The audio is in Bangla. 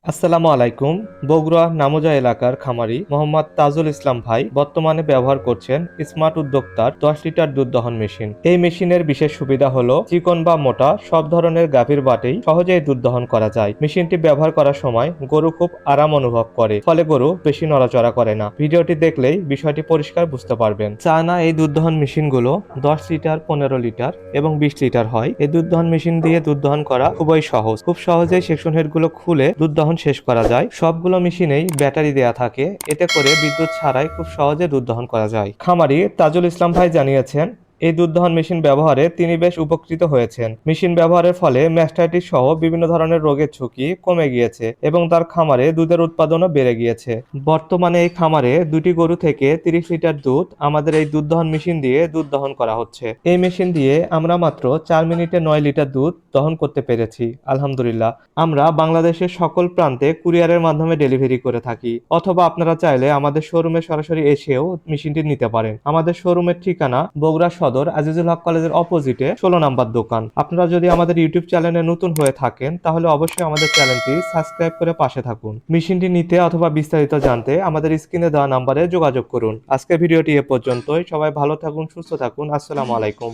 আসসালামু আলাইকুম। বগুড়া নামোজা এলাকার খামারি মোহাম্মদ তাজুল ইসলাম ভাই বর্তমানে ব্যবহার করছেন স্মার্ট উদ্যোক্তার 10 লিটার দুধ দহন মেশিন। এই মেশিনের বিশেষ সুবিধা হলো চিকন বা মোটা সব ধরনের গাভীর বাটেই সহজেই দুধ দহন করা যায়। মেশিনটি ব্যবহার করার সময় গরু খুব আরাম অনুভব করে, ফলে গরু বেশি নড়াচড়া করে না। ভিডিওটি দেখলেই বিষয়টি পরিষ্কার বুঝতে পারবেন। চায়না এই দুধ দহন মেশিনগুলো 10 লিটার, 15 লিটার এবং 20 লিটার হয়। এই দুধ দহন মেশিন দিয়ে দুধ দহন করা খুবই সহজ। খুব সহজেই সেকশন হেডগুলো খুলে দুধ দহন শেষ করা যায়। সবগুলো মেশিনেই ব্যাটারি দেয়া থাকে, এতে করে বিদ্যুৎ ছাড়াই খুব সহজে দুধ দহন করা যায়। খামারি তাজুল ইসলাম ভাই জানিয়েছেন, এই দুধ দহন মেশিন ব্যবহারে তিনি বেশ উপকৃত হয়েছেন। মেশিন ব্যবহারের ফলে ম্যাস্টাইটিস সহ বিভিন্ন ধরনের রোগের ঝুঁকি কমে গিয়েছে এবং তার খামারে দুধের উৎপাদনও বেড়ে গিয়েছে। বর্তমানে এই খামারে দুটি গরু থেকে 30 লিটার দুধ আমাদের এই দুধ দহন মেশিন দিয়ে দুধ দহন করা হচ্ছে। এই মেশিন দিয়ে আমরা মাত্র 4 মিনিটে 9 লিটার দুধ দহন করতে পেরেছি, আলহামদুলিল্লাহ। আমরা বাংলাদেশের সকল প্রান্তে কুরিয়ারের মাধ্যমে ডেলিভারি করে থাকি, অথবা আপনারা চাইলে আমাদের শোরুমে সরাসরি এসেও মেশিনটি নিতে পারেন। আমাদের শোরুমের ঠিকানা বগুড়া সদর আজিজুল হক কলেজের অপোজিটে 16 নাম্বার দোকান। আপনারা যদি আমাদের ইউটিউব চ্যানেলে নতুন হয়ে থাকেন তাহলে অবশ্যই আমাদের চ্যানেলটি সাবস্ক্রাইব করে পাশে থাকুন। মেশিনটি নিতে অথবা বিস্তারিত জানতে আমাদের স্ক্রিনে দেওয়া নাম্বারে যোগাযোগ করুন। আজকের ভিডিওটি এ পর্যন্তই। সবাই ভালো থাকুন, সুস্থ থাকুন। আসসালামু আলাইকুম।